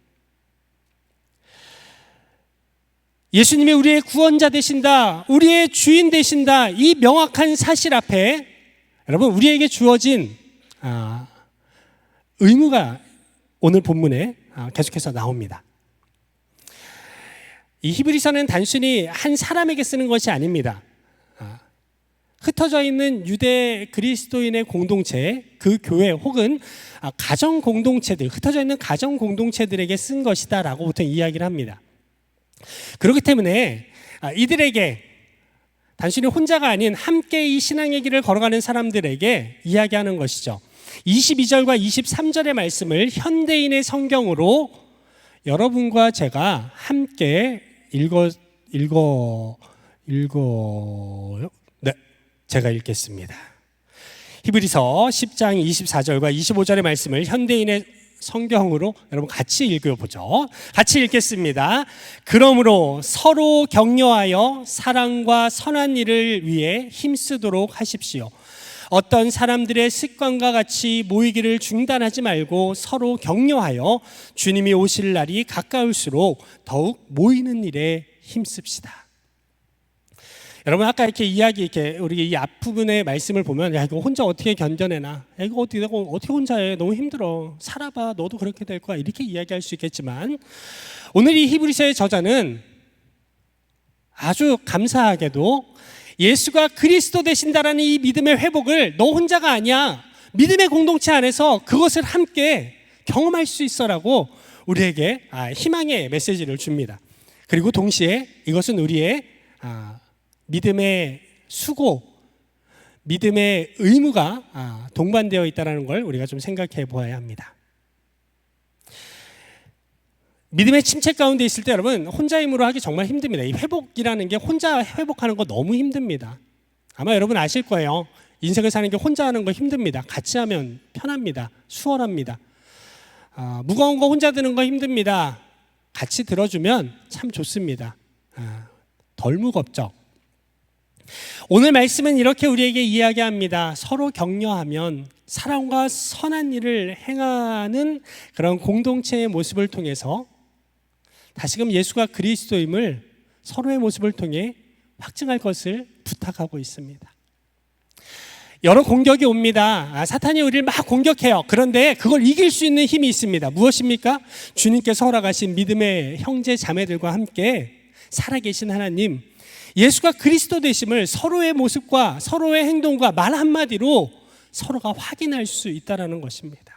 A: 예수님이 우리의 구원자 되신다, 우리의 주인 되신다, 이 명확한 사실 앞에 여러분 우리에게 주어진 의무가 오늘 본문에 계속해서 나옵니다. 이 히브리서는 단순히 한 사람에게 쓰는 것이 아닙니다. 흩어져 있는 유대 그리스도인의 공동체, 그 교회 혹은 가정 공동체들, 흩어져 있는 가정 공동체들에게 쓴 것이다 라고 보통 이야기를 합니다. 그렇기 때문에 이들에게 단순히 혼자가 아닌 함께 이 신앙의 길을 걸어가는 사람들에게 이야기하는 것이죠. 22절과 23절의 말씀을 현대인의 성경으로 여러분과 제가 함께 네, 제가 읽겠습니다. 히브리서 10장 24절과 25절의 말씀을 현대인의 성경으로 여러분 같이 읽어보죠. 같이 읽겠습니다. 그러므로 서로 격려하여 사랑과 선한 일을 위해 힘쓰도록 하십시오. 어떤 사람들의 습관과 같이 모이기를 중단하지 말고 서로 격려하여 주님이 오실 날이 가까울수록 더욱 모이는 일에 힘씁시다. 여러분 아까 이렇게 우리 이 앞부분의 말씀을 보면 이거 혼자 어떻게 견뎌내나, 이거 어떻게 혼자 해, 너무 힘들어, 살아봐, 너도 그렇게 될 거야, 이렇게 이야기할 수 있겠지만 오늘 이 히브리서의 저자는 아주 감사하게도 예수가 그리스도 되신다라는 이 믿음의 회복을 너 혼자가 아니야, 믿음의 공동체 안에서 그것을 함께 경험할 수 있어라고 우리에게 희망의 메시지를 줍니다. 그리고 동시에 이것은 우리의 믿음의 수고, 믿음의 의무가 동반되어 있다는 걸 우리가 좀 생각해 보아야 합니다. 믿음의 침체 가운데 있을 때 여러분 혼자 힘으로 하기 정말 힘듭니다. 이 회복이라는 게 혼자 회복하는 거 너무 힘듭니다. 아마 여러분 아실 거예요. 인생을 사는 게 혼자 하는 거 힘듭니다. 같이 하면 편합니다. 수월합니다. 무거운 거 혼자 드는 거 힘듭니다. 같이 들어주면 참 좋습니다. 덜 무겁죠. 오늘 말씀은 이렇게 우리에게 이야기합니다. 서로 격려하면 사랑과 선한 일을 행하는 그런 공동체의 모습을 통해서 다시금 예수가 그리스도임을 서로의 모습을 통해 확증할 것을 부탁하고 있습니다. 여러 공격이 옵니다. 사탄이 우리를 막 공격해요. 그런데 그걸 이길 수 있는 힘이 있습니다. 무엇입니까? 주님께서 허락하신 믿음의 형제 자매들과 함께 살아계신 하나님, 예수가 그리스도 되심을 서로의 모습과 서로의 행동과 말 한마디로 서로가 확인할 수 있다는 것입니다.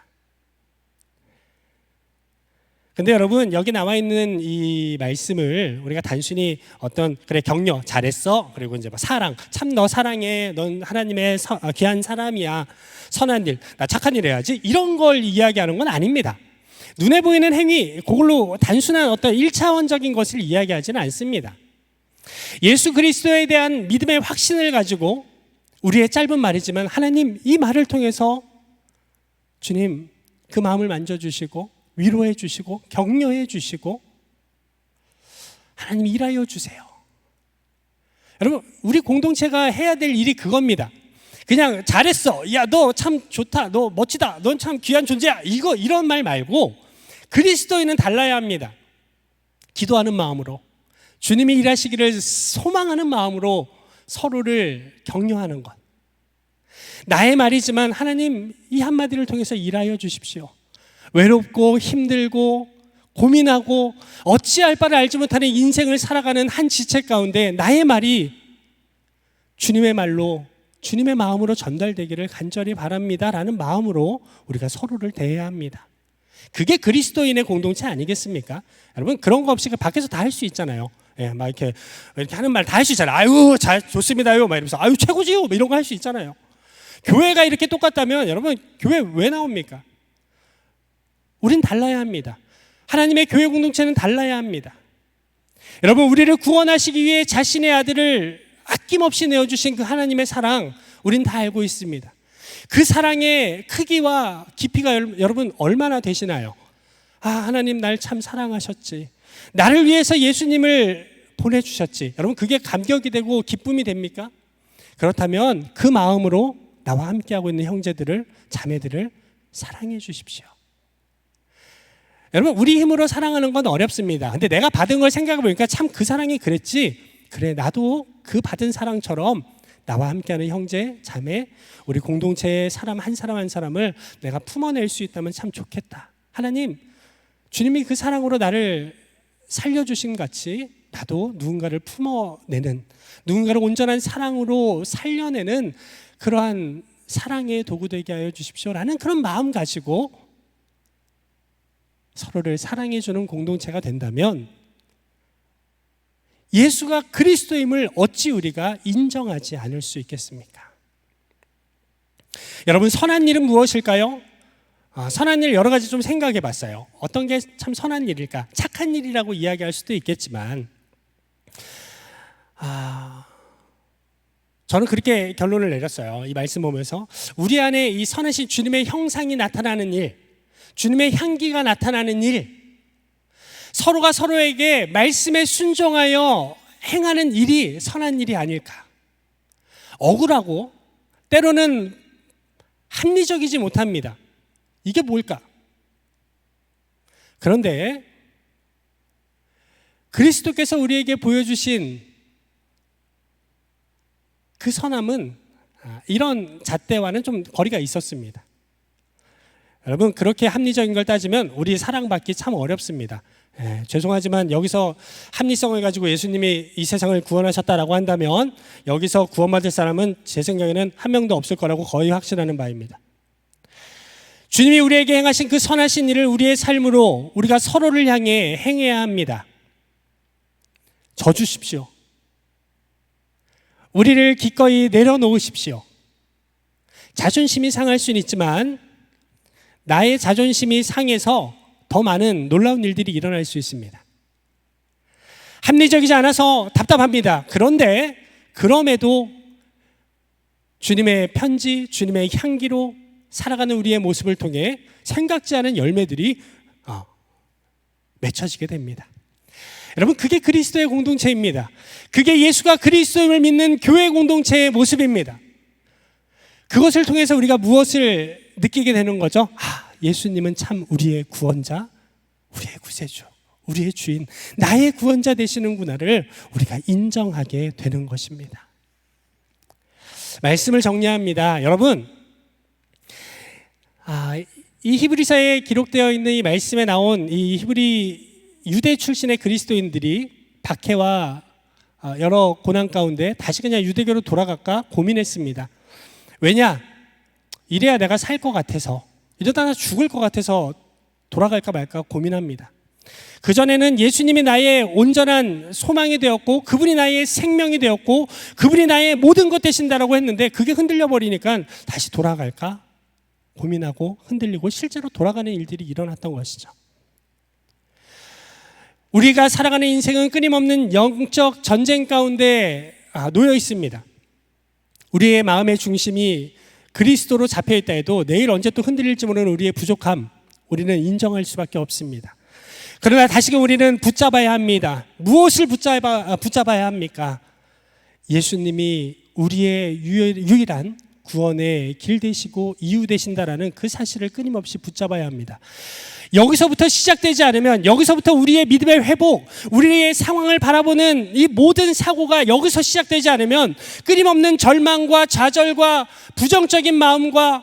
A: 근데 여러분, 여기 나와 있는 이 말씀을 우리가 단순히 어떤 그래 격려 잘했어, 그리고 이제 사랑, 참 너 사랑해, 넌 하나님의 귀한 사람이야, 선한 일, 나 착한 일 해야지, 이런 걸 이야기하는 건 아닙니다. 눈에 보이는 행위, 그걸로 단순한 어떤 1차원적인 것을 이야기하지는 않습니다. 예수 그리스도에 대한 믿음의 확신을 가지고 우리의 짧은 말이지만 하나님 이 말을 통해서 주님 그 마음을 만져주시고 위로해 주시고 격려해 주시고 하나님 일하여 주세요. 여러분, 우리 공동체가 해야 될 일이 그겁니다. 그냥 잘했어, 야 너 참 좋다, 너 멋지다, 넌 참 귀한 존재야, 이런 말 말고 그리스도인은 달라야 합니다. 기도하는 마음으로, 주님이 일하시기를 소망하는 마음으로 서로를 격려하는 것. 나의 말이지만 하나님 이 한마디를 통해서 일하여 주십시오. 외롭고 힘들고 고민하고 어찌할 바를 알지 못하는 인생을 살아가는 한 지체 가운데 나의 말이 주님의 말로, 주님의 마음으로 전달되기를 간절히 바랍니다 라는 마음으로 우리가 서로를 대해야 합니다. 그게 그리스도인의 공동체 아니겠습니까? 여러분, 그런 거 없이 밖에서 다 할 수 있잖아요. 예, 막 이렇게 하는 말 다 할 수 있잖아요. 아유, 잘 좋습니다요, 막 이러면서 아유 최고지요, 뭐 이런 거 할 수 있잖아요. 교회가 이렇게 똑같다면 여러분, 교회 왜 나옵니까? 우린 달라야 합니다. 하나님의 교회 공동체는 달라야 합니다. 여러분, 우리를 구원하시기 위해 자신의 아들을 아낌없이 내어주신 그 하나님의 사랑, 우린 다 알고 있습니다. 그 사랑의 크기와 깊이가 여러분 얼마나 되시나요? 아, 하나님 날 참 사랑하셨지, 나를 위해서 예수님을 보내주셨지. 여러분, 그게 감격이 되고 기쁨이 됩니까? 그렇다면 그 마음으로 나와 함께하고 있는 형제들을, 자매들을 사랑해 주십시오. 여러분, 우리 힘으로 사랑하는 건 어렵습니다. 근데 내가 받은 걸 생각해 보니까 참 그 사랑이 그랬지, 그래 나도 그 받은 사랑처럼 나와 함께하는 형제, 자매, 우리 공동체의 사람 한 사람 한 사람을 내가 품어낼 수 있다면 참 좋겠다. 하나님, 주님이 그 사랑으로 나를 살려주신 같이 나도 누군가를 품어내는, 누군가를 온전한 사랑으로 살려내는 그러한 사랑의 도구 되게 하여 주십시오라는 그런 마음 가지고 서로를 사랑해 주는 공동체가 된다면 예수가 그리스도임을 어찌 우리가 인정하지 않을 수 있겠습니까? 여러분, 선한 일은 무엇일까요? 선한 일 여러 가지 좀 생각해 봤어요. 어떤 게 참 선한 일일까? 착한 일이라고 이야기할 수도 있겠지만 저는 그렇게 결론을 내렸어요. 이 말씀 보면서 우리 안에 이 선하신 주님의 형상이 나타나는 일, 주님의 향기가 나타나는 일, 서로가 서로에게 말씀에 순종하여 행하는 일이 선한 일이 아닐까. 억울하고 때로는 합리적이지 못합니다. 이게 뭘까? 그런데 그리스도께서 우리에게 보여주신 그 선함은 이런 잣대와는 좀 거리가 있었습니다. 여러분, 그렇게 합리적인 걸 따지면 우리 사랑받기 참 어렵습니다. 죄송하지만 여기서 합리성을 가지고 예수님이 이 세상을 구원하셨다라고 한다면 여기서 구원받을 사람은 제 생각에는 한 명도 없을 거라고 거의 확신하는 바입니다. 주님이 우리에게 행하신 그 선하신 일을 우리의 삶으로 우리가 서로를 향해 행해야 합니다. 져주십시오. 우리를 기꺼이 내려놓으십시오. 자존심이 상할 수는 있지만 나의 자존심이 상해서 더 많은 놀라운 일들이 일어날 수 있습니다. 합리적이지 않아서 답답합니다. 그런데 그럼에도 주님의 편지, 주님의 향기로 살아가는 우리의 모습을 통해 생각지 않은 열매들이 맺혀지게 됩니다. 여러분, 그게 그리스도의 공동체입니다. 그게 예수가 그리스도임을 믿는 교회 공동체의 모습입니다. 그것을 통해서 우리가 무엇을 느끼게 되는 거죠? 예수님은 참 우리의 구원자, 우리의 구세주, 우리의 주인, 나의 구원자 되시는구나를 우리가 인정하게 되는 것입니다. 말씀을 정리합니다. 여러분, 이 히브리서에 기록되어 있는 이 말씀에 나온 이 히브리 유대 출신의 그리스도인들이 박해와 여러 고난 가운데 다시 그냥 유대교로 돌아갈까 고민했습니다. 왜냐? 이래야 내가 살 것 같아서, 이러다 나 죽을 것 같아서 돌아갈까 말까 고민합니다. 그전에는 예수님이 나의 온전한 소망이 되었고, 그분이 나의 생명이 되었고, 그분이 나의 모든 것 되신다라고 했는데, 그게 흔들려 버리니까 다시 돌아갈까 고민하고 흔들리고 실제로 돌아가는 일들이 일어났던 것이죠. 우리가 살아가는 인생은 끊임없는 영적 전쟁 가운데 놓여 있습니다. 우리의 마음의 중심이 그리스도로 잡혀 있다 해도 내일 언제 또 흔들릴지 모르는 우리의 부족함, 우리는 인정할 수밖에 없습니다. 그러나 다시금 우리는 붙잡아야 합니다. 무엇을 붙잡아야 합니까? 예수님이 우리의 유일한 구원의 길 되시고 이유 되신다라는 그 사실을 끊임없이 붙잡아야 합니다. 여기서부터 시작되지 않으면, 여기서부터 우리의 믿음의 회복, 우리의 상황을 바라보는 이 모든 사고가 여기서 시작되지 않으면 끊임없는 절망과 좌절과 부정적인 마음과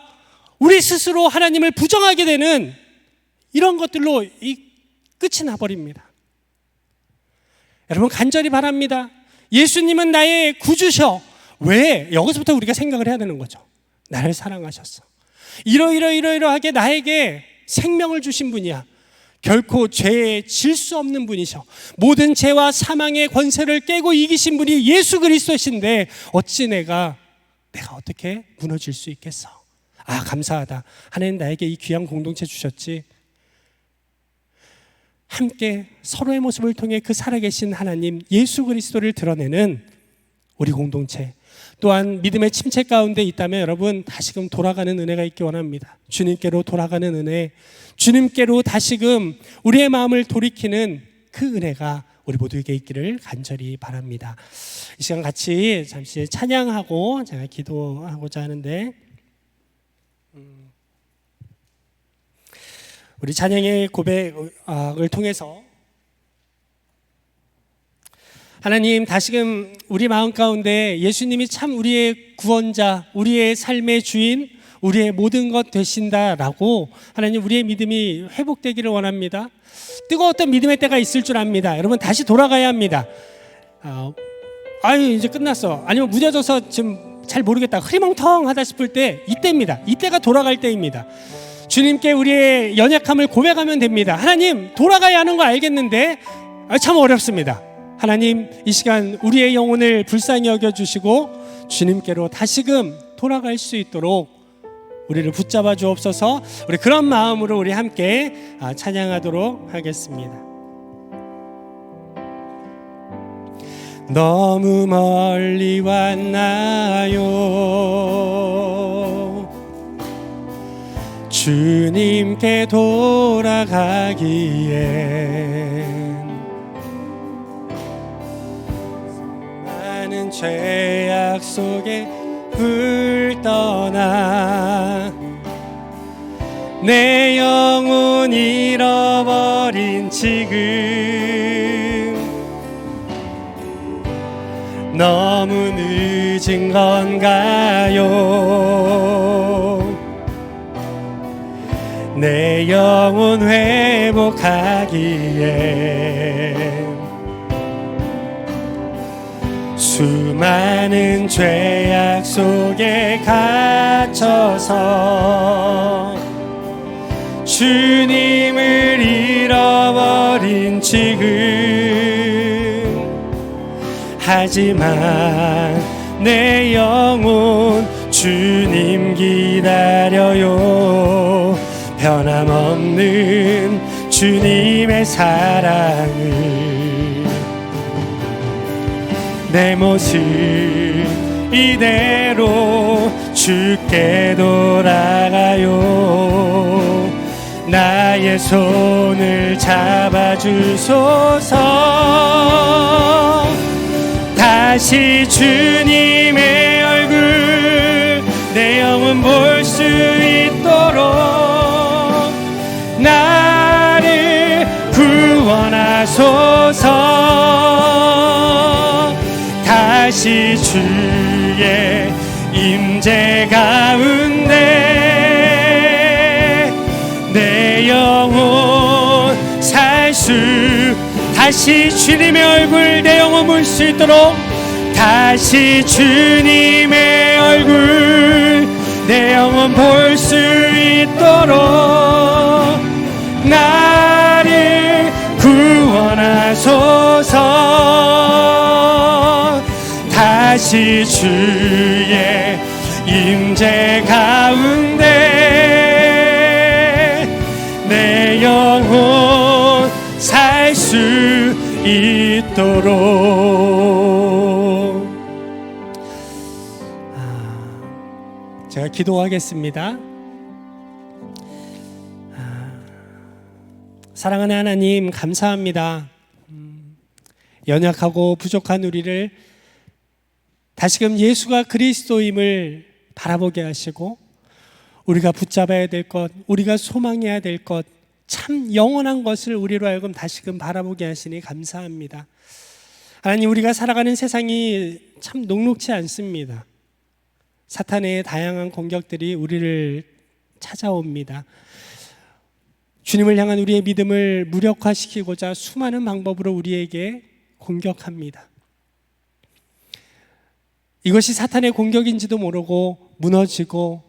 A: 우리 스스로 하나님을 부정하게 되는 이런 것들로 이 끝이 나버립니다. 여러분, 간절히 바랍니다. 예수님은 나의 구주셔. 왜? 여기서부터 우리가 생각을 해야 되는 거죠. 나를 사랑하셨어. 이러이러하게 나에게 생명을 주신 분이야. 결코 죄에 질 수 없는 분이셔. 모든 죄와 사망의 권세를 깨고 이기신 분이 예수 그리스도신데 어찌 내가 어떻게 무너질 수 있겠어? 감사하다. 하나님 나에게 이 귀한 공동체 주셨지. 함께 서로의 모습을 통해 그 살아계신 하나님 예수 그리스도를 드러내는 우리 공동체, 또한 믿음의 침체 가운데 있다면 여러분 다시금 돌아가는 은혜가 있기 원합니다. 주님께로 돌아가는 은혜, 주님께로 다시금 우리의 마음을 돌이키는 그 은혜가 우리 모두에게 있기를 간절히 바랍니다. 이 시간 같이 잠시 찬양하고 제가 기도하고자 하는데, 우리 찬양의 고백을 통해서 하나님 다시금 우리 마음 가운데 예수님이 참 우리의 구원자, 우리의 삶의 주인, 우리의 모든 것 되신다라고 하나님 우리의 믿음이 회복되기를 원합니다. 뜨거웠던 믿음의 때가 있을 줄 압니다. 여러분 다시 돌아가야 합니다. 이제 끝났어. 아니면 무뎌져서 지금 잘 모르겠다, 흐리멍텅하다 싶을 때 이때입니다. 이때가 돌아갈 때입니다. 주님께 우리의 연약함을 고백하면 됩니다. 하나님 돌아가야 하는 거 알겠는데 참 어렵습니다. 하나님 이 시간 우리의 영혼을 불쌍히 여겨주시고 주님께로 다시금 돌아갈 수 있도록 우리를 붙잡아 주옵소서. 우리 그런 마음으로 우리 함께 찬양하도록 하겠습니다. 너무 멀리 왔나요? 주님께 돌아가기엔 많은 죄악 속에 불 떠나 내 영혼 잃어버린 지금 너무 늦은 건가요? 내 영혼 회복하기에 수많은 죄악 속에 갇혀서 주님을 잃어버린 지금 하지만 내 영혼 주님 기다려요. 변함없는 주님의 사랑을 내 모습 이대로 주께 돌아가요. 나의 손을 잡아주소서. 다시 주님의 얼굴 내 영혼 볼 수 있도록 나를 구원하소서. 다시 주의 임재 가운데 내 영혼 살 수 다시 주님의 얼굴 내 영혼 볼 수 있도록 다시 주님의 얼굴 내 영혼 볼 수 있도록 나를 구원하소서. 다시 주의 임재 가운데 내 영혼 살 수 있도록. 제가 기도하겠습니다. 사랑하는 하나님, 감사합니다. 연약하고 부족한 우리를 다시금 예수가 그리스도임을 바라보게 하시고 우리가 붙잡아야 될 것, 우리가 소망해야 될 것, 참 영원한 것을 우리로 하여금 다시금 바라보게 하시니 감사합니다. 하나님, 우리가 살아가는 세상이 참 녹록지 않습니다. 사탄의 다양한 공격들이 우리를 찾아옵니다. 주님을 향한 우리의 믿음을 무력화시키고자 수많은 방법으로 우리에게 공격합니다. 이것이 사탄의 공격인지도 모르고 무너지고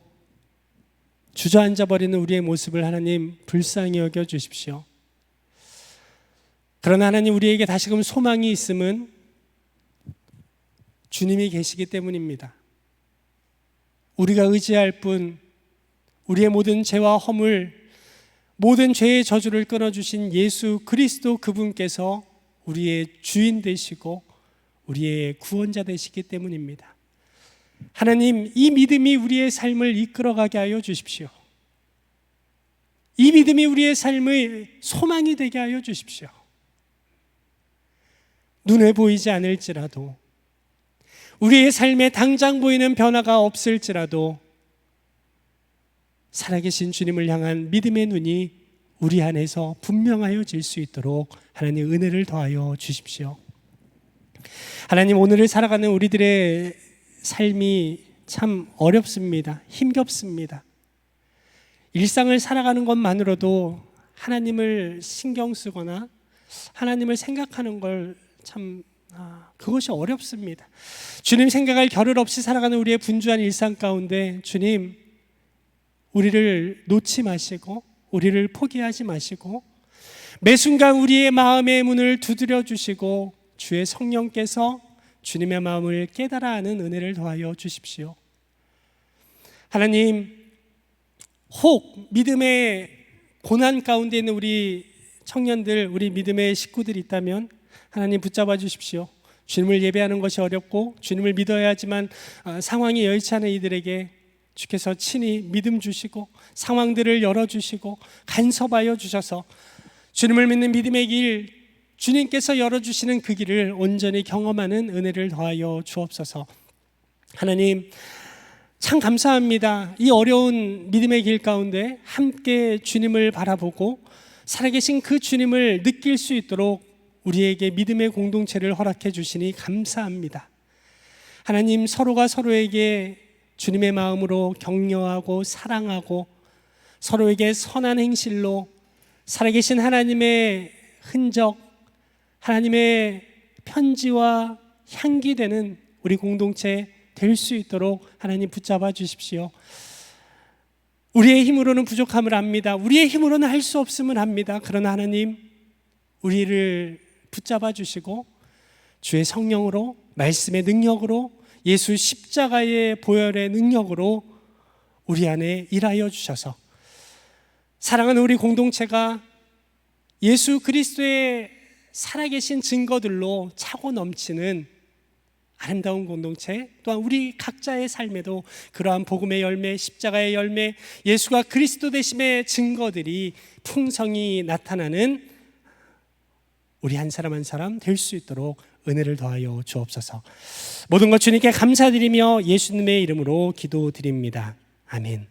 A: 주저앉아버리는 우리의 모습을 하나님 불쌍히 여겨 주십시오. 그러나 하나님, 우리에게 다시금 소망이 있음은 주님이 계시기 때문입니다. 우리가 의지할 뿐 우리의 모든 죄와 허물, 모든 죄의 저주를 끊어주신 예수 그리스도 그분께서 우리의 주인 되시고 우리의 구원자 되시기 때문입니다. 하나님, 이 믿음이 우리의 삶을 이끌어가게 하여 주십시오. 이 믿음이 우리의 삶의 소망이 되게 하여 주십시오. 눈에 보이지 않을지라도, 우리의 삶에 당장 보이는 변화가 없을지라도 살아계신 주님을 향한 믿음의 눈이 우리 안에서 분명하여질 수 있도록 하나님 은혜를 더하여 주십시오. 하나님, 오늘을 살아가는 우리들의 삶이 참 어렵습니다. 힘겹습니다. 일상을 살아가는 것만으로도 하나님을 신경 쓰거나 하나님을 생각하는 걸 참 그것이 어렵습니다. 주님 생각할 겨를 없이 살아가는 우리의 분주한 일상 가운데 주님, 우리를 놓지 마시고 우리를 포기하지 마시고 매 순간 우리의 마음의 문을 두드려 주시고 주의 성령께서 주님의 마음을 깨달아 하는 은혜를 더하여 주십시오. 하나님, 혹 믿음의 고난 가운데 있는 우리 청년들, 우리 믿음의 식구들이 있다면 하나님 붙잡아 주십시오. 주님을 예배하는 것이 어렵고 주님을 믿어야 하지만 상황이 여의치 않은 이들에게 주께서 친히 믿음 주시고 상황들을 열어주시고 간섭하여 주셔서 주님을 믿는 믿음의 길, 주님께서 열어주시는 그 길을 온전히 경험하는 은혜를 더하여 주옵소서. 하나님, 참 감사합니다. 이 어려운 믿음의 길 가운데 함께 주님을 바라보고 살아계신 그 주님을 느낄 수 있도록 우리에게 믿음의 공동체를 허락해 주시니 감사합니다. 하나님, 서로가 서로에게 주님의 마음으로 격려하고 사랑하고 서로에게 선한 행실로 살아계신 하나님의 흔적, 하나님의 편지와 향기 되는 우리 공동체 될 수 있도록 하나님 붙잡아 주십시오. 우리의 힘으로는 부족함을 압니다. 우리의 힘으로는 할 수 없음을 압니다. 그러나 하나님, 우리를 붙잡아 주시고 주의 성령으로, 말씀의 능력으로, 예수 십자가의 보혈의 능력으로 우리 안에 일하여 주셔서 사랑하는 우리 공동체가 예수 그리스도의 살아계신 증거들로 차고 넘치는 아름다운 공동체, 또한 우리 각자의 삶에도 그러한 복음의 열매, 십자가의 열매, 예수가 그리스도 되심의 증거들이 풍성히 나타나는 우리 한 사람 한 사람 될 수 있도록 은혜를 더하여 주옵소서. 모든 것 주님께 감사드리며 예수님의 이름으로 기도드립니다. 아멘.